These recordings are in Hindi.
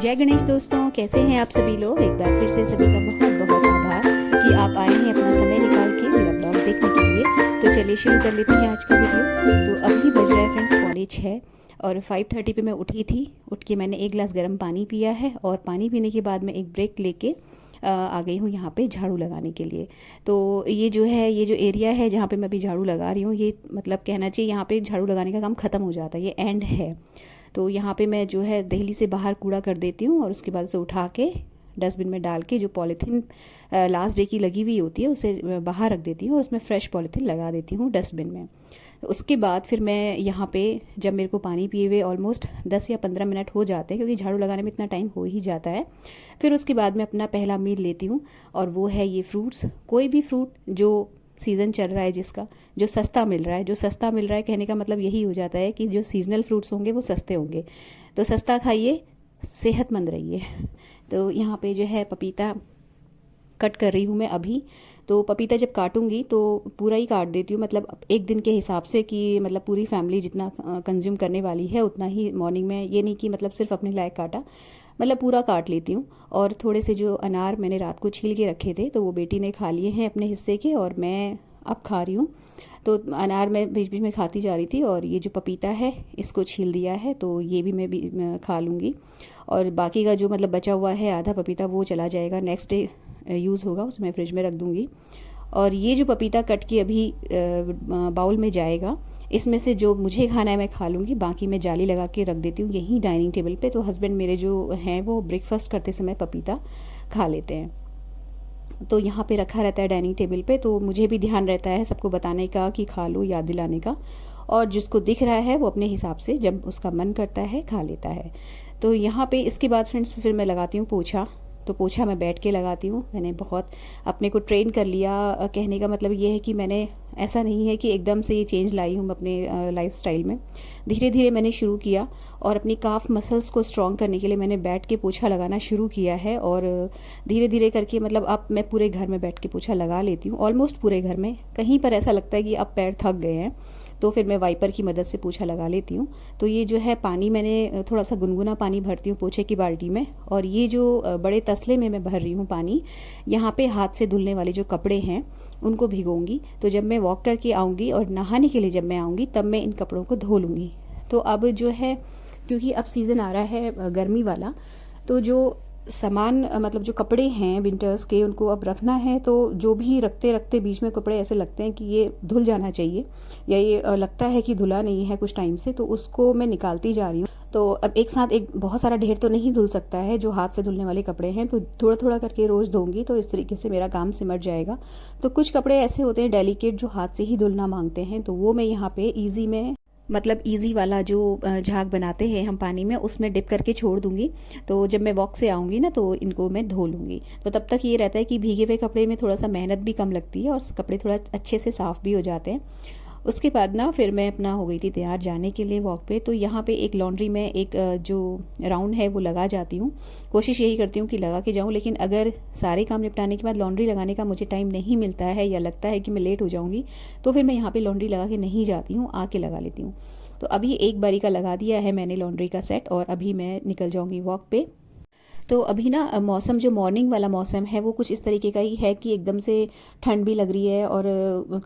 जय गणेश दोस्तों, कैसे हैं आप सभी लोग। एक बार फिर से सभी का बहुत बहुत आभार कि आप आए हैं अपना समय निकाल के मेरा ब्लॉग देखने के लिए। तो चलिए शुरू कर लेते हैं आज का वीडियो। तो अभी बज रहा है फ्रेंड्स 5:45 और 5:30 पे मैं उठी थी। उठ के मैंने एक गिलास गर्म पानी पिया है और पानी पीने के बाद मैं एक ब्रेक लेके आ गई हूँ यहाँ पे झाड़ू लगाने के लिए। तो ये जो है, ये जो एरिया है जहाँ पे मैं अभी झाड़ू लगा रही हूँ, ये मतलब कहना चाहिए यहाँ पे झाड़ू लगाने का काम ख़त्म हो जाता है, ये एंड है। तो यहाँ पे मैं जो है दहली से बाहर कूड़ा कर देती हूँ और उसके बाद उसे उठा के डस्टबिन में डाल के जो पॉलीथीन लास्ट डे की लगी हुई होती है उसे बाहर रख देती हूँ और उसमें फ्रेश पॉलीथीन लगा देती हूँ डस्टबिन में। उसके बाद फिर मैं यहाँ पे जब मेरे को पानी पिए हुए ऑलमोस्ट 10 या 15 मिनट हो जाते हैं, क्योंकि झाड़ू लगाने में इतना टाइम हो ही जाता है, फिर उसके बाद मैं अपना पहला मील लेती हूँ और वो है ये फ्रूट्स। कोई भी फ्रूट जो सीज़न चल रहा है, जिसका जो सस्ता मिल रहा है, जो सस्ता मिल रहा है कहने का मतलब यही हो जाता है कि जो सीजनल फ्रूट्स होंगे वो सस्ते होंगे। तो सस्ता खाइए, सेहतमंद रहिए। तो यहाँ पे जो है पपीता कट कर रही हूँ मैं अभी। तो पपीता जब काटूंगी तो पूरा ही काट देती हूँ, मतलब एक दिन के हिसाब से, कि मतलब पूरी फैमिली जितना कंज्यूम करने वाली है उतना ही मॉर्निंग में, ये नहीं कि मतलब सिर्फ अपने लायक काटा, मतलब पूरा काट लेती हूँ। और थोड़े से जो अनार मैंने रात को छील के रखे थे तो वो बेटी ने खा लिए हैं अपने हिस्से के और मैं अब खा रही हूँ। तो अनार मैं बीच बीच में खाती जा रही थी और ये जो पपीता है इसको छील दिया है तो ये भी मैं खा लूँगी। और बाकी का जो मतलब बचा हुआ है आधा पपीता वो चला जाएगा, नेक्स्ट डे यूज़ होगा, उसमें फ्रिज में रख दूँगी। और ये जो पपीता कट के अभी बाउल में जाएगा, इसमें से जो मुझे खाना है मैं खा लूँगी, बाकी मैं जाली लगा के रख देती हूँ यहीं डाइनिंग टेबल पे। तो हस्बैंड मेरे जो हैं वो ब्रेकफास्ट करते समय पपीता खा लेते हैं। तो यहाँ पे रखा रहता है डाइनिंग टेबल पे, तो मुझे भी ध्यान रहता है सबको बताने का कि खा लो, याद दिलाने का। और जिसको दिख रहा है वो अपने हिसाब से जब उसका मन करता है खा लेता है। तो यहाँ पे इसके बाद फ्रेंड्स फिर मैं लगाती हूँ पोछा। तो पोछा मैं बैठ के लगाती हूँ। मैंने बहुत अपने को ट्रेन कर लिया। कहने का मतलब ये है कि मैंने, ऐसा नहीं है कि एकदम से ये चेंज लाई हूँ अपने लाइफस्टाइल में, धीरे धीरे मैंने शुरू किया। और अपनी काफ मसल्स को स्ट्रॉन्ग करने के लिए मैंने बैठ के पोछा लगाना शुरू किया है। और धीरे धीरे करके मतलब अब मैं पूरे घर में बैठ के पोछा लगा लेती हूँ, ऑलमोस्ट पूरे घर में। कहीं पर ऐसा लगता है कि अब पैर थक गए हैं तो फिर मैं वाइपर की मदद से पोछा लगा लेती हूँ। तो ये जो है पानी मैंने थोड़ा सा गुनगुना पानी भरती हूँ पोछे की बाल्टी में, और ये जो बड़े तसले में मैं भर रही हूँ पानी, यहाँ पे हाथ से धुलने वाले जो कपड़े हैं उनको भिगोंगी। तो जब मैं वॉक करके आऊँगी और नहाने के लिए जब मैं आऊँगी तब मैं इन कपड़ों को धो लूँगी। तो अब जो है, क्योंकि अब सीज़न आ रहा है गर्मी वाला, तो जो सामान मतलब जो कपड़े हैं विंटर्स के उनको अब रखना है। तो जो भी रखते रखते बीच में कपड़े ऐसे लगते हैं कि ये धुल जाना चाहिए, या ये लगता है कि धुला नहीं है कुछ टाइम से, तो उसको मैं निकालती जा रही हूँ। तो अब एक साथ एक बहुत सारा ढेर तो नहीं धुल सकता है जो हाथ से धुलने वाले कपड़े हैं, तो थोड़ा थोड़ा करके रोज़ धोऊंगी, तो इस तरीके से मेरा काम सिमट जाएगा। तो कुछ कपड़े ऐसे होते हैं डेलिकेट जो हाथ से ही धुलना मांगते हैं, तो वो मैं यहाँ पे ईजी में, मतलब इजी वाला जो झाग बनाते हैं हम पानी में, उसमें डिप करके छोड़ दूंगी। तो जब मैं वॉक से आऊँगी ना तो इनको मैं धो लूँगी। तो तब तक ये रहता है कि भीगे हुए कपड़े में थोड़ा सा मेहनत भी कम लगती है और कपड़े थोड़ा अच्छे से साफ़ भी हो जाते हैं। उसके बाद ना फिर मैं अपना हो गई थी तैयार जाने के लिए वॉक पे। तो यहाँ पे एक लॉन्ड्री में एक जो राउंड है वो लगा जाती हूँ। कोशिश यही करती हूँ कि लगा के जाऊँ, लेकिन अगर सारे काम निपटाने के बाद लॉन्ड्री लगाने का मुझे टाइम नहीं मिलता है या लगता है कि मैं लेट हो जाऊँगी, तो फिर मैं यहाँ पे लॉन्ड्री लगा के नहीं जाती हूँ, आके लगा लेती हूँ। तो अभी एक बारी का लगा दिया है मैंने लॉन्ड्री का सेट, और अभी मैं निकल जाऊँगी वॉक पे। तो अभी ना मौसम, जो मॉर्निंग वाला मौसम है वो कुछ इस तरीके का ही है कि एकदम से ठंड भी लग रही है और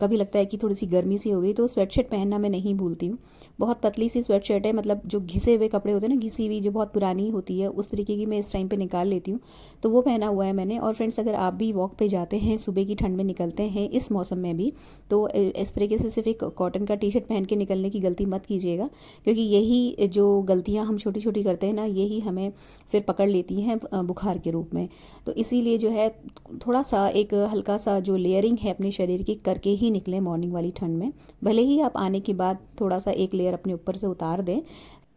कभी लगता है कि थोड़ी सी गर्मी सी हो गई। तो स्वेटशर्ट पहनना मैं नहीं भूलती हूँ। बहुत पतली सी स्वेटशर्ट है, मतलब जो घिसे हुए कपड़े होते हैं ना, घिसी हुई जो बहुत पुरानी होती है, उस तरीके की मैं इस टाइम पे निकाल लेती हूँ। तो वो पहना हुआ है मैंने। और फ्रेंड्स, अगर आप भी वॉक पे जाते हैं, सुबह की ठंड में निकलते हैं इस मौसम में भी, तो इस तरीके से सिर्फ एक कॉटन का टी शर्ट पहन के निकलने की गलती मत कीजिएगा, क्योंकि यही जो गलतियाँ हम छोटी छोटी करते हैं ना, यही हमें फिर पकड़ लेती हैं बुखार के रूप में। तो इसीलिए जो है थोड़ा सा एक हल्का सा जो लेयरिंग है अपने शरीर की करके ही निकलें मॉर्निंग वाली ठंड में। भले ही आप आने के बाद थोड़ा सा एक लेयर अपने ऊपर से उतार दें।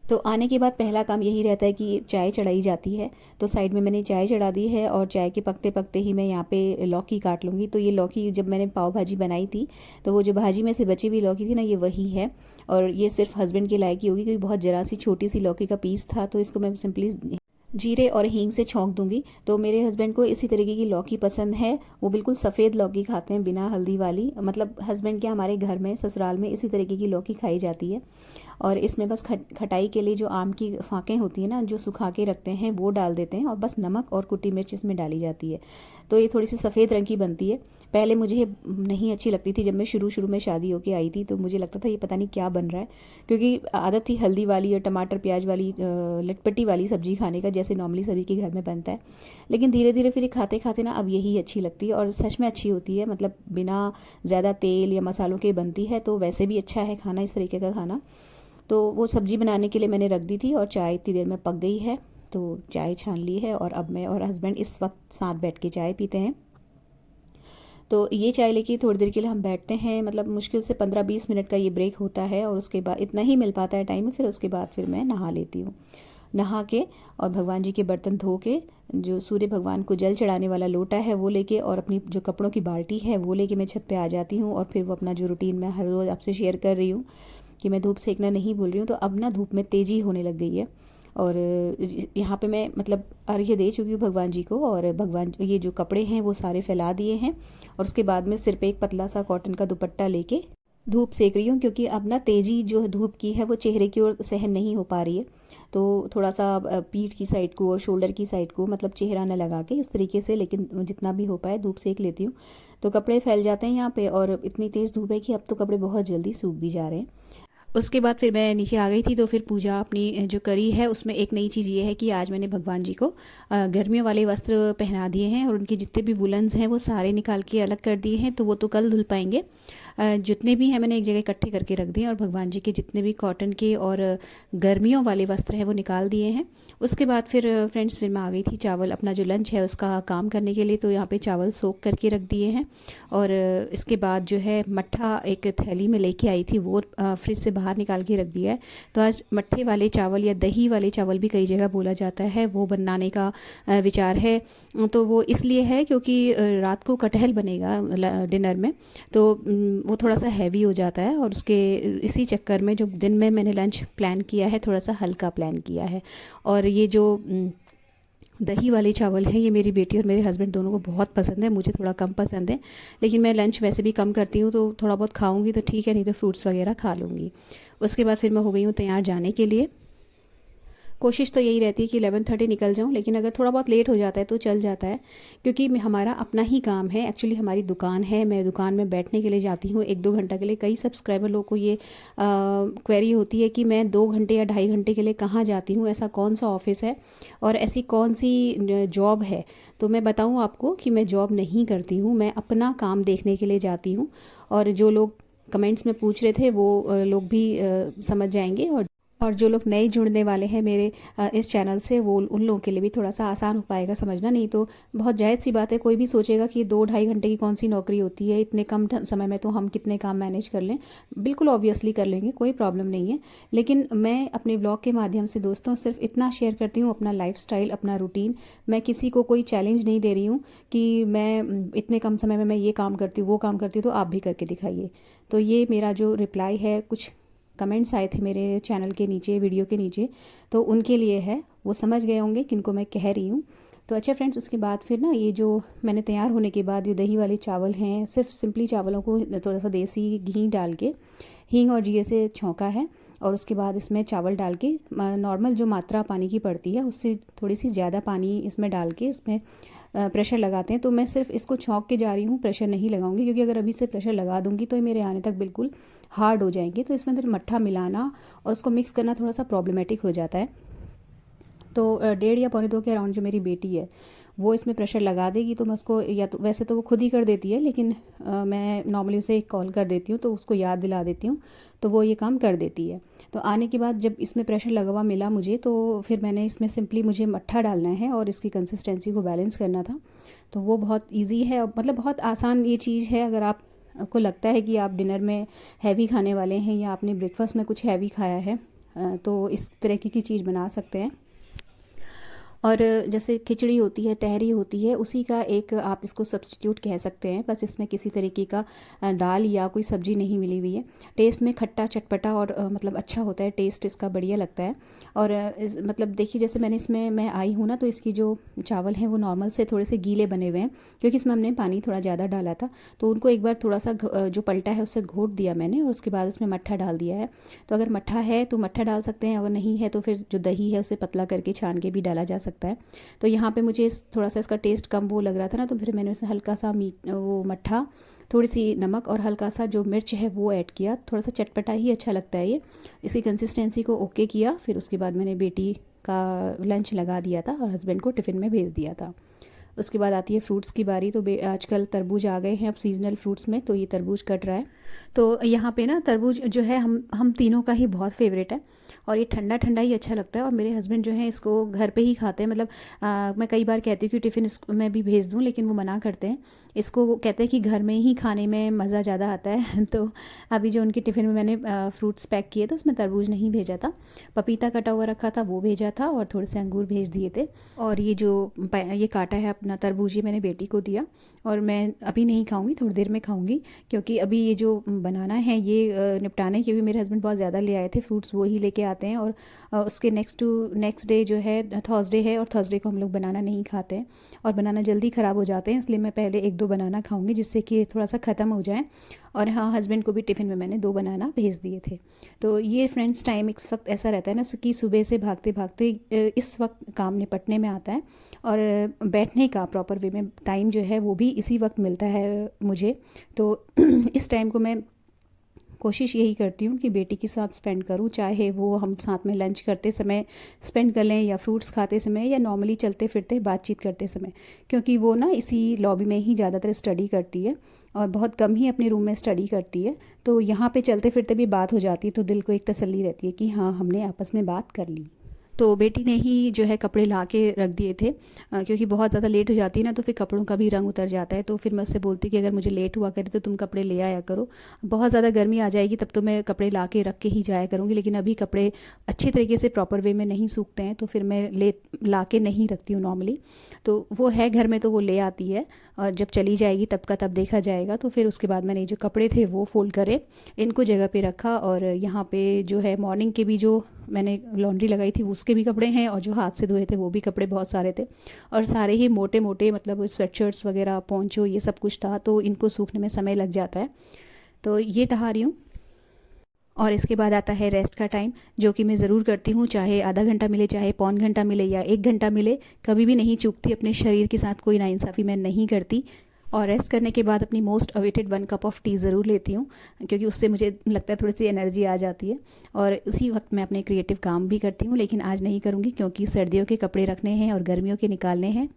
तो आने के बाद पहला काम यही रहता है कि चाय चढ़ाई जाती है। तो साइड में मैंने चाय चढ़ा दी है और चाय के पकते पकते ही मैं यहाँ पे लौकी काट लूँगी। तो ये लौकी जब मैंने पाव भाजी बनाई थी तो वो जो भाजी में से बची हुई लौकी थी ना, ये वही है। और ये सिर्फ हस्बैंड के लायक ही होगी, क्योंकि बहुत जरा सी छोटी सी लौकी का पीस था, तो इसको मैं सिंपली जीरे और हींग से छौंक दूंगी। तो मेरे हस्बैंड को इसी तरीके की लौकी पसंद है, वो बिल्कुल सफ़ेद लौकी खाते हैं बिना हल्दी वाली। मतलब हस्बैंड के हमारे घर में ससुराल में इसी तरीके की लौकी खाई जाती है। और इसमें बस खटाई के लिए जो आम की फाँकें होती हैं ना, जो सुखा के रखते हैं, वो डाल देते हैं और बस नमक और कुटी मिर्च इसमें डाली जाती है। तो ये थोड़ी सी सफ़ेद रंग की बनती है। पहले मुझे ये नहीं अच्छी लगती थी, जब मैं शुरू शुरू में शादी होके आई थी तो मुझे लगता था ये पता नहीं क्या बन रहा है, क्योंकि आदत थी हल्दी वाली और टमाटर प्याज वाली लटपटी वाली सब्ज़ी खाने का, जैसे नॉर्मली सभी के घर में बनता है। लेकिन धीरे धीरे फिर खाते खाते ना अब यही अच्छी लगती है, और सच में अच्छी होती है। मतलब बिना ज़्यादा तेल या मसालों के बनती है, तो वैसे भी अच्छा है खाना, इस तरीके का खाना। तो वो सब्ज़ी बनाने के लिए मैंने रख दी थी, और चाय इतनी देर में पक गई है, तो चाय छान ली है। और अब मैं और हस्बैंड इस वक्त साथ बैठ के चाय पीते हैं। तो ये चाय लेके थोड़ी देर के लिए हम बैठते हैं, मतलब मुश्किल से 15-20 मिनट का ये ब्रेक होता है, और उसके बाद इतना ही मिल पाता है टाइम। फिर उसके बाद फिर मैं नहा लेती हूँ। नहा के और भगवान जी के बर्तन धो के, जो सूर्य भगवान को जल चढ़ाने वाला लोटा है वो लेके, और अपनी जो कपड़ों की बाल्टी है वो लेके मैं छत पे आ जाती हूँ। और फिर वो अपना जो रूटीन मैं हर रोज़ आपसे शेयर कर रही हूँ कि मैं धूप सेकना नहीं भूल रही हूँ। तो अब ना धूप में तेज़ी होने लग गई है, और यहाँ पे मैं मतलब अर्घ्य दे चुकी हूँ भगवान जी को, और भगवान ये जो कपड़े हैं वो सारे फैला दिए हैं। और उसके बाद में सिर पे एक पतला सा कॉटन का दुपट्टा लेके धूप सेक रही हूँ, क्योंकि अब ना तेज़ी जो धूप की है वो चेहरे की ओर सहन नहीं हो पा रही है। तो थोड़ा सा पीठ की साइड को और शोल्डर की साइड को, मतलब चेहरा न लगा के इस तरीके से, लेकिन जितना भी हो पाए धूप सेक लेती हूँ। तो कपड़े फैल जाते हैं यहाँ पे, और इतनी तेज़ धूप है कि अब तो कपड़े बहुत जल्दी सूख भी जा रहे हैं। उसके बाद फिर मैं नीचे आ गई थी, तो फिर पूजा अपनी जो करी है उसमें एक नई चीज़ ये है कि आज मैंने भगवान जी को गर्मियों वाले वस्त्र पहना दिए हैं, और उनके जितने भी वुलन्स हैं वो सारे निकाल के अलग कर दिए हैं। तो वो तो कल धुल पाएंगे। जितने भी हैं मैंने एक जगह इकट्ठे करके रख दिए, और भगवान जी के जितने भी कॉटन के और गर्मियों वाले वस्त्र हैं वो निकाल दिए हैं। उसके बाद फिर फ्रेंड्स फिर मैं आ गई थी चावल, अपना जो लंच है उसका काम करने के लिए। तो यहाँ पे चावल सोख करके रख दिए हैं, और इसके बाद जो है मट्ठा एक थैली में लेके आई थी, वो फ्रिज से बाहर निकाल के रख दिया है। तो आज मट्ठे वाले चावल या दही वाले चावल भी कई जगह बोला जाता है, वो बनाने का विचार है। तो वो इसलिए है क्योंकि रात को कटहल बनेगा डिनर में, तो वो थोड़ा सा हैवी हो जाता है, और उसके इसी चक्कर में जो दिन में मैंने लंच प्लान किया है थोड़ा सा हल्का प्लान किया है। और ये जो दही वाले चावल हैं ये मेरी बेटी और मेरे हस्बैंड दोनों को बहुत पसंद है, मुझे थोड़ा कम पसंद है। लेकिन मैं लंच वैसे भी कम करती हूँ, तो थोड़ा बहुत खाऊंगी तो ठीक है, नहीं तो फ्रूट्स वगैरह खा लूँगी। उसके बाद फिर मैं हो गई हूँ तैयार जाने के लिए। कोशिश तो यही रहती है कि 11:30 निकल जाऊं, लेकिन अगर थोड़ा बहुत लेट हो जाता है तो चल जाता है, क्योंकि हमारा अपना ही काम है। एक्चुअली हमारी दुकान है, मैं दुकान में बैठने के लिए जाती हूँ 1-2 घंटा के लिए। कई सब्सक्राइबर लोगों को ये क्वेरी होती है कि मैं 2 घंटे या 2.5 घंटे के लिए कहाँ जाती हूँ, ऐसा कौन सा ऑफिस है और ऐसी कौन सी जॉब है। तो मैं बताऊँ आपको कि मैं जॉब नहीं करती हूँ, मैं अपना काम देखने के लिए जाती हूँ। और जो लोग कमेंट्स में पूछ रहे थे वो लोग भी समझ जाएंगे, और जो लोग नए जुड़ने वाले हैं मेरे इस चैनल से, वो उन लोगों के लिए भी थोड़ा सा आसान हो पाएगा समझना। नहीं तो बहुत जायज़ सी बात है, कोई भी सोचेगा कि 2-2.5 घंटे की कौन सी नौकरी होती है, इतने कम समय में तो हम कितने काम मैनेज कर लें। बिल्कुल ऑब्वियसली कर लेंगे, कोई प्रॉब्लम नहीं है। लेकिन मैं अपने ब्लॉग के माध्यम से दोस्तों सिर्फ इतना शेयर करती हूँ, अपना लाइफस्टाइल, अपना रूटीन। मैं किसी को कोई चैलेंज नहीं दे रही हूँ कि मैं इतने कम समय में मैं ये काम करती हूँ, वो काम करती हूँ, तो आप भी करके दिखाइए। तो ये मेरा जो रिप्लाई है, कुछ कमेंट्स आए थे मेरे चैनल के नीचे, वीडियो के नीचे, तो उनके लिए है। वो समझ गए होंगे किनको मैं कह रही हूँ। तो अच्छा फ्रेंड्स, उसके बाद फिर ना ये जो मैंने तैयार होने के बाद ये दही वाले चावल हैं, सिर्फ सिंपली चावलों को थोड़ा सा देसी घी डाल के हींग और जीरे से छौंका है, और उसके बाद इसमें चावल डाल के नॉर्मल जो मात्रा पानी की पड़ती है उससे थोड़ी सी ज़्यादा पानी इसमें डाल के इसमें प्रेशर लगाते हैं। तो मैं सिर्फ इसको छौंक के जा रही हूँ, प्रेशर नहीं लगाऊंगी, क्योंकि अगर अभी से प्रेशर लगा दूंगी तो ये मेरे आने तक बिल्कुल हार्ड हो जाएंगे। तो इसमें फिर मट्ठा मिलाना और उसको मिक्स करना थोड़ा सा प्रॉब्लमेटिक हो जाता है। तो 1.5 या 1:45 के अराउंड जो मेरी बेटी है वो इसमें प्रेशर लगा देगी, तो मैं उसको, या तो वैसे तो वो खुद ही कर देती है, लेकिन मैं नॉर्मली उसे एक कॉल कर देती हूँ, तो उसको याद दिला देती हूँ, तो वो ये काम कर देती है। तो आने के बाद जब इसमें प्रेशर लगा हुआ मिला मुझे, तो फिर मैंने इसमें सिंपली मुझे मट्ठा डालना है और इसकी कंसिस्टेंसी को बैलेंस करना था। तो वो बहुत ईजी है, मतलब बहुत आसान ये चीज़ है। अगर आपको लगता है कि आप डिनर में हैवी खाने वाले हैं या आपने ब्रेकफास्ट में कुछ हैवी खाया है, तो इस तरह की चीज़ बना सकते हैं। और जैसे खिचड़ी होती है, तहरी होती है, उसी का एक आप इसको सब्स्टिट्यूट कह सकते हैं। बस इसमें किसी तरीके का दाल या कोई सब्जी नहीं मिली हुई है। टेस्ट में खट्टा चटपटा और मतलब अच्छा होता है, टेस्ट इसका बढ़िया लगता है। और मतलब देखिए, जैसे मैं आई हूँ ना, तो इसकी जो चावल हैं वो नॉर्मल से थोड़े से गीले बने हुए हैं, क्योंकि इसमें हमने पानी थोड़ा ज़्यादा डाला था। तो उनको एक बार थोड़ा सा जो पलटा है उससे घोट दिया मैंने, और उसके बाद उसमें मट्ठा डाल दिया है। तो अगर मट्ठा है तो मट्ठा डाल सकते हैं, अगर नहीं है तो फिर जो दही है उसे पतला करके छान के भी डाला जा सकता है। तो यहाँ पे मुझे थोड़ा सा इसका टेस्ट कम वो लग रहा था ना, तो फिर मैंने उसमें हल्का सा मीट, वो मट्ठा, थोड़ी सी नमक और हल्का सा जो मिर्च है वो ऐड किया। थोड़ा सा चटपटा ही अच्छा लगता है ये। इसकी कंसिस्टेंसी को ओके किया, फिर उसके बाद मैंने बेटी का लंच लगा दिया था और हस्बैंड को टिफ़िन में भेज दिया था। उसके बाद आती है फ्रूट्स की बारी। तो आजकल तरबूज आ गए हैं अब सीजनल फ्रूट्स में, तो ये तरबूज कट रहा है। तो यहाँ पे ना तरबूज जो है हम तीनों का ही बहुत फेवरेट है, और ये ठंडा ठंडा ही अच्छा लगता है। और मेरे हस्बैंड जो है इसको घर पे ही खाते हैं। मतलब मैं कई बार कहती हूँ कि टिफ़िन मैं भी भेज दूँ, लेकिन वो मना करते हैं। इसको वो कहते हैं कि घर में ही खाने में मज़ा ज़्यादा आता है। तो अभी जो उनके टिफ़िन में मैंने फ्रूट्स पैक किए, तो उसमें तरबूज नहीं भेजा था, पपीता कटा हुआ रखा था वो भेजा था, और थोड़े से अंगूर भेज दिए थे। और ये काटा है अपना तरबूज, ये मैंने बेटी को दिया। और मैं अभी नहीं खाऊंगी, थोड़ी देर में खाऊंगी, क्योंकि अभी ये जो बनाना है ये निपटाने के भी मेरे हस्बैंड बहुत ज़्यादा ले आए थे फ्रूट्स, वो ही लेके आते हैं। और उसके नेक्स्ट डे जो है थर्सडे है, और थर्सडे को हम लोग बनाना नहीं खाते हैं, और बनाना जल्दी ख़राब हो जाते हैं, इसलिए मैं पहले 1-2 बनाना खाऊंगी, जिससे कि थोड़ा सा ख़त्म हो जाए। और हाँ, हस्बैंड को भी टिफ़िन में मैंने 2 बनाना भेज दिए थे। तो ये फ्रेंड्स टाइम इस वक्त ऐसा रहता है ना कि सुबह से भागते भागते इस वक्त काम निपटने में आता है, और बैठने का प्रॉपर वे में टाइम जो है वो भी इसी वक्त मिलता है मुझे। तो इस टाइम को मैं कोशिश यही करती हूँ कि बेटी के साथ स्पेंड करूँ, चाहे वो हम साथ में लंच करते समय स्पेंड कर लें, या फ्रूट्स खाते समय, या नॉर्मली चलते फिरते बातचीत करते समय, क्योंकि वो ना इसी लॉबी में ही ज़्यादातर स्टडी करती है, और बहुत कम ही अपने रूम में स्टडी करती है। तो यहाँ पे चलते फिरते भी बात हो जाती है, तो दिल को एक तसल्ली रहती है कि हाँ, हमने आपस में बात कर ली। तो बेटी ने ही जो है कपड़े ला के रख दिए थे, क्योंकि बहुत ज़्यादा लेट हो जाती है ना, तो फिर कपड़ों का भी रंग उतर जाता है। तो फिर मैं उससे बोलती कि अगर मुझे लेट हुआ करे तो तुम कपड़े ले आया करो, बहुत ज़्यादा गर्मी आ जाएगी तब तो मैं कपड़े ला के रख के ही जाया करूँगी, लेकिन अभी कपड़े अच्छी तरीके से प्रॉपर वे में नहीं सूखते हैं, तो फिर मैं ला के नहीं रखती हूँ नॉर्मली। तो वो है घर में, तो वो ले आती है, और जब चली जाएगी तब का तब देखा जाएगा। तो फिर उसके बाद मैंने जो कपड़े थे वो फोल्ड करे, इनको जगह पे रखा, और यहाँ पे जो है मॉर्निंग के भी जो मैंने लॉन्ड्री लगाई थी उसके भी कपड़े हैं, और जो हाथ से धोए थे वो भी कपड़े बहुत सारे थे, और सारे ही मोटे मोटे, मतलब स्वेटशर्ट्स वगैरह, पोंचो, ये सब कुछ था, तो इनको सूखने में समय लग जाता है। तो ये तहा रही हूँ। और इसके बाद आता है रेस्ट का टाइम, जो कि मैं ज़रूर करती हूँ, चाहे आधा घंटा मिले, चाहे पौन घंटा मिले, या 1 घंटा मिले, कभी भी नहीं चूकती। अपने शरीर के साथ कोई नाइंसाफ़ी मैं नहीं करती। और रेस्ट करने के बाद अपनी most awaited 1 cup of T ज़रूर लेती हूँ, क्योंकि उससे मुझे लगता है थोड़ी सी एनर्जी आ जाती है, और उसी वक्त मैं अपने क्रिएटिव काम भी करती हूँ। लेकिन आज नहीं करूँगी, क्योंकि सर्दियों के कपड़े रखने हैं और गर्मियों के निकालने हैं।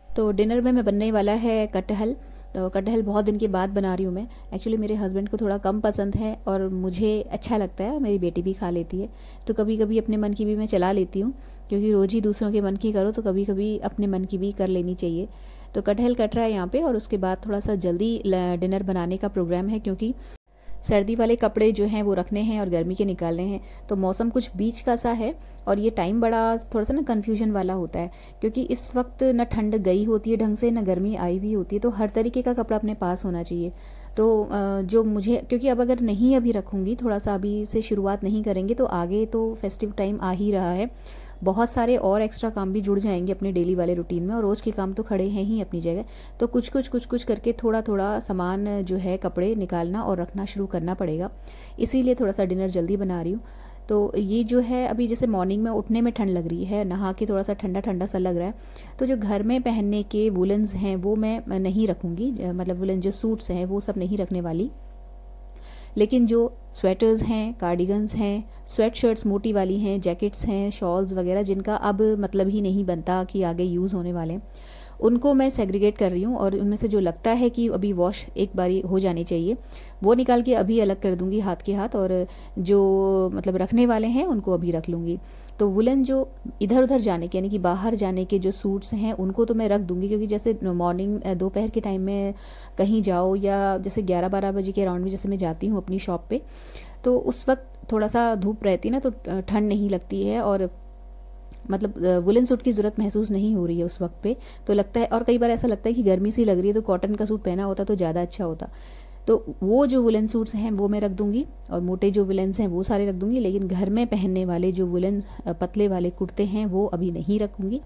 तो डिनर में बनने वाला है कटहल। तो कटहल बहुत दिन के बाद बना रही हूँ मैं। एक्चुअली मेरे हस्बैंड को थोड़ा कम पसंद है, और मुझे अच्छा लगता है, मेरी बेटी भी खा लेती है। तो कभी कभी अपने मन की भी मैं चला लेती हूँ, क्योंकि रोज़ ही दूसरों के मन की करो, तो कभी कभी अपने मन की भी कर लेनी चाहिए। तो कटहल कट रहा है यहाँ पे, और उसके बाद थोड़ा सा जल्दी डिनर बनाने का प्रोग्राम है, क्योंकि सर्दी वाले कपड़े जो हैं वो रखने हैं और गर्मी के निकालने हैं। तो मौसम कुछ बीच का सा है, और ये टाइम बड़ा थोड़ा सा ना कन्फ्यूजन वाला होता है, क्योंकि इस वक्त न ठंड गई होती है ढंग से, न गर्मी आई हुई होती है। तो हर तरीके का कपड़ा अपने पास होना चाहिए। तो जो मुझे, क्योंकि अब अगर नहीं अभी रखूँगी, थोड़ा सा अभी से शुरुआत नहीं करेंगे, तो आगे तो फेस्टिव टाइम आ ही रहा है, बहुत सारे और एक्स्ट्रा काम भी जुड़ जाएंगे अपने डेली वाले रूटीन में, और रोज़ के काम तो खड़े हैं ही अपनी जगह। तो कुछ करके थोड़ा थोड़ा सामान जो है कपड़े निकालना और रखना शुरू करना पड़ेगा। इसीलिए थोड़ा सा डिनर जल्दी बना रही हूँ। तो ये जो है, अभी जैसे मॉर्निंग में उठने में ठंड लग रही है, नहा के थोड़ा सा ठंडा ठंडा सा लग रहा है, तो जो घर में पहनने के वुलन्स हैं वो मैं नहीं रखूँगी, मतलब वुलन जो सूट्स हैं वो सब नहीं रखने वाली। लेकिन जो स्वेटर्स हैं, कार्डिगन्स हैं, स्वेट शर्ट्स मोटी वाली हैं, जैकेट्स हैं, शॉल्स वगैरह, जिनका अब मतलब ही नहीं बनता कि आगे यूज़ होने वाले हैं, उनको मैं सेग्रीगेट कर रही हूँ। और उनमें से जो लगता है कि अभी वॉश एक बारी हो जानी चाहिए, वो निकाल के अभी अलग कर दूँगी हाथ के हाथ, और जो मतलब रखने वाले हैं उनको अभी रख लूँगी। तो वुलन जो इधर उधर जाने के, यानी कि बाहर जाने के जो सूट्स हैं उनको तो मैं रख दूँगी, क्योंकि जैसे मॉर्निंग दोपहर के टाइम में कहीं जाओ, या जैसे 11-12 बजे के अराउंड में जैसे मैं जाती हूँ अपनी शॉप पे, तो उस वक्त थोड़ा सा धूप रहती है ना, तो ठंड नहीं लगती है, और मतलब वुलन सूट की ज़रूरत महसूस नहीं हो रही है उस वक्त पे। तो लगता है, और कई बार ऐसा लगता है कि गर्मी सी लग रही है तो कॉटन का सूट पहना होता तो ज़्यादा अच्छा होता। तो वो जो वुलन सूट्स हैं वो मैं रख दूँगी, और मोटे जो वुलन्स हैं वो सारे रख दूँगी, लेकिन घर में पहनने वाले जो वुलन पतले वाले कुर्ते हैं वो अभी नहीं रखूँगी।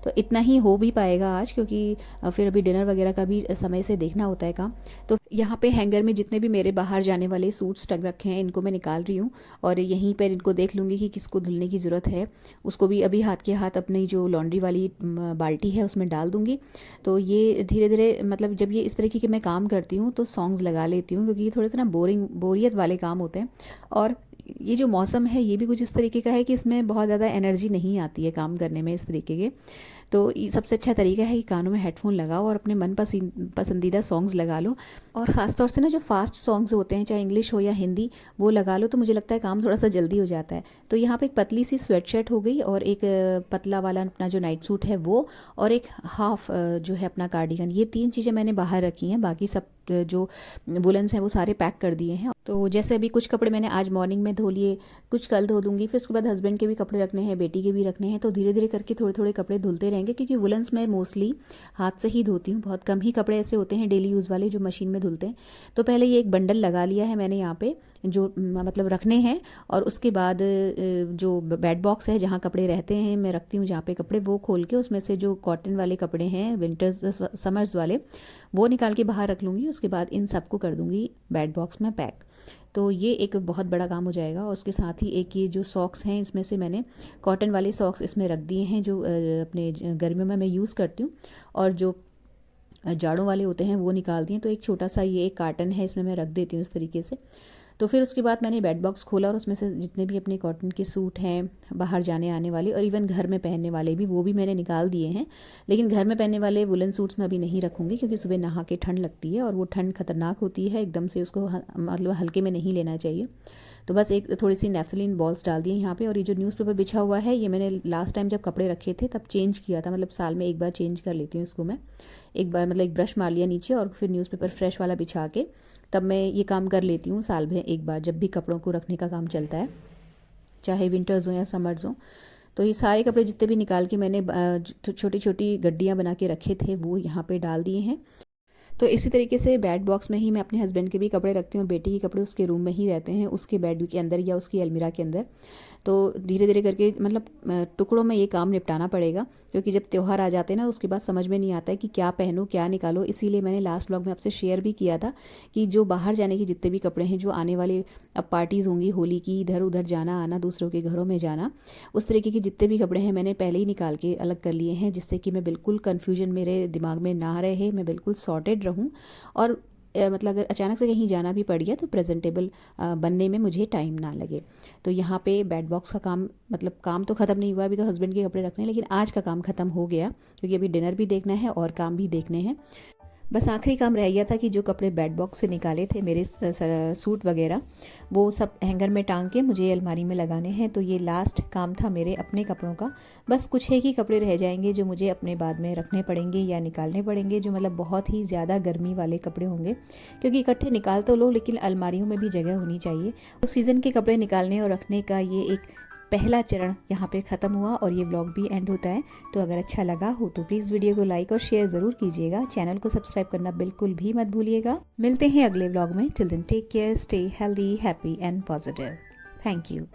तो इतना ही हो भी पाएगा आज, क्योंकि फिर अभी डिनर वगैरह का भी समय से देखना होता है काम। तो यहाँ पे हैंगर में जितने भी मेरे बाहर जाने वाले सूट्स टंग रखे हैं इनको मैं निकाल रही हूँ, और यहीं पर इनको देख लूँगी कि किसको धुलने की ज़रूरत है। उसको भी अभी हाथ के हाथ अपनी जो लॉन्ड्री वाली बाल्टी है उसमें डाल दूँगी। तो ये धीरे धीरे, मतलब जब ये इस तरीके के मैं काम करती हूँ तो सॉन्ग्स लगा लेती हूँ, क्योंकि ये थोड़े से ना बोरियत वाले काम होते हैं। और ये जो मौसम है ये भी कुछ इस तरीके का है कि इसमें बहुत ज़्यादा एनर्जी नहीं आती है काम करने में इस तरीके के। तो सबसे अच्छा तरीका है कि कानों में हेडफोन लगाओ और अपने मन पसंदीदा सॉन्ग्स लगा लो, और ख़ास तौर से ना जो फास्ट सॉन्ग्स होते हैं, चाहे इंग्लिश हो या हिंदी, वो लगा लो तो मुझे लगता है काम थोड़ा सा जल्दी हो जाता है। तो यहाँ पे एक पतली सी स्वेटशर्ट हो गई, और एक पतला वाला अपना जो नाइट सूट है वो, और एक हाफ जो है अपना कार्डिगन। ये 3 चीज़ें मैंने बाहर रखी हैं, बाकी सब जो वुलन्स हैं वो सारे पैक कर दिए हैं। तो जैसे अभी कुछ कपड़े मैंने आज मॉर्निंग में धो लिए, कुछ कल धो दूँगी, फिर उसके बाद हस्बैंड के भी कपड़े रखने हैं, बेटी के भी रखने हैं। तो धीरे धीरे करके थोड़े थोड़े कपड़े धुलते रहेंगे, क्योंकि वुलन्स मैं मोस्टली हाथ से ही धोती हूँ। बहुत कम ही कपड़े ऐसे होते हैं डेली यूज़ वाले जो मशीन में धुलते हैं। तो पहले ये एक बंडल लगा लिया है मैंने यहाँ पे, जो मतलब रखने हैं, और उसके बाद जो बेड बॉक्स है जहाँ कपड़े रहते हैं मैं रखती हूँ, जहाँ पे कपड़े, वो खोल के उसमें से जो कॉटन वाले कपड़े हैं विंटर्स समर्स वाले वो निकाल के बाहर रख लूँगी। उसके बाद इन सबको कर दूँगी बेड बॉक्स में पैक। तो ये एक बहुत बड़ा काम हो जाएगा। और उसके साथ ही एक ये जो सॉक्स हैं इसमें से मैंने कॉटन वाले सॉक्स इसमें रख दिए हैं, जो अपने गर्मियों में मैं यूज़ करती हूँ, और जो जाड़ों वाले होते हैं वो निकाल दिए। तो एक छोटा सा ये एक कार्टन है, इसमें मैं रख देती हूँ इस तरीके से। तो फिर उसके बाद मैंने बेड बॉक्स खोला, और उसमें से जितने भी अपने कॉटन के सूट हैं बाहर जाने आने वाले, और इवन घर में पहनने वाले भी, वो भी मैंने निकाल दिए हैं। लेकिन घर में पहनने वाले वुलन सूट्स मैं अभी नहीं रखूँगी, क्योंकि सुबह नहा के ठंड लगती है, और वो ठंड खतरनाक होती है, एकदम से उसको मतलब हल्के में नहीं लेना चाहिए। तो बस एक थोड़ी सी नेफ्थलीन बॉल्स डाल दिए यहाँ पे। और ये जो न्यूज़पेपर बिछा हुआ है ये मैंने लास्ट टाइम जब कपड़े रखे थे तब चेंज किया था, मतलब साल में एक बार चेंज कर लेती हूँ इसको मैं। एक बार मतलब एक ब्रश मार लिया नीचे, और फिर न्यूज़पेपर फ्रेश वाला बिछा के तब मैं ये काम कर लेती हूँ साल में एक बार, जब भी कपड़ों को रखने का काम चलता है, चाहे विंटर्स हो या समर्स हो। तो ये सारे कपड़े जितने भी निकाल के मैंने छोटी छोटी गड्डियाँ बना के रखे थे वो यहाँ पे डाल दिए हैं। तो इसी तरीके से बेड बॉक्स में ही मैं अपने हस्बैंड के भी कपड़े रखती हूँ, और बेटी के कपड़े उसके रूम में ही रहते हैं, उसके बेड के अंदर या उसकी अलमीरा के अंदर। तो धीरे धीरे करके मतलब टुकड़ों में ये काम निपटाना पड़ेगा, क्योंकि जब त्यौहार आ जाते हैं ना उसके बाद समझ में नहीं आता है कि क्या पहनूँ क्या निकालो। इसीलिए मैंने लास्ट व्लॉग में आपसे शेयर भी किया था कि जो बाहर जाने के जितने भी कपड़े हैं, जो आने वाले अब पार्टीज़ होंगी होली की, इधर उधर जाना आना, दूसरों के घरों में जाना, उस तरीके के जितने भी कपड़े हैं मैंने पहले ही निकाल के अलग कर लिए हैं, जिससे कि मैं बिल्कुल कन्फ्यूजन मेरे दिमाग में ना रहे, मैं बिल्कुल सॉर्टेड रहूँ। और मतलब अगर अचानक से कहीं जाना भी पड़ गया तो प्रेजेंटेबल बनने में मुझे टाइम ना लगे। तो यहाँ पे बेड बॉक्स का काम, मतलब काम तो ख़त्म नहीं हुआ, अभी तो हस्बैंड के कपड़े रखने हैं, लेकिन आज का काम ख़त्म हो गया, क्योंकि अभी डिनर भी देखना है और काम भी देखने हैं। बस आखिरी काम रह गया था कि जो कपड़े बेड बॉक्स से निकाले थे मेरे सूट वगैरह, वो सब हैंगर में टांग के मुझे अलमारी में लगाने हैं। तो ये लास्ट काम था मेरे अपने कपड़ों का। बस कुछ एक ही कपड़े रह जाएंगे जो मुझे अपने बाद में रखने पड़ेंगे या निकालने पड़ेंगे, जो मतलब बहुत ही ज़्यादा गर्मी वाले कपड़े होंगे, क्योंकि इकट्ठे निकाल तो लो लेकिन अलमारियों में भी जगह होनी चाहिए। तो सीज़न के कपड़े निकालने और रखने का ये एक पहला चरण यहाँ पे ख़त्म हुआ, और ये व्लॉग भी एंड होता है। तो अगर अच्छा लगा हो तो प्लीज़ वीडियो को लाइक और शेयर ज़रूर कीजिएगा, चैनल को सब्सक्राइब करना बिल्कुल भी मत भूलिएगा। मिलते हैं अगले व्लॉग में। Till then take care, stay healthy, happy and positive. Thank you.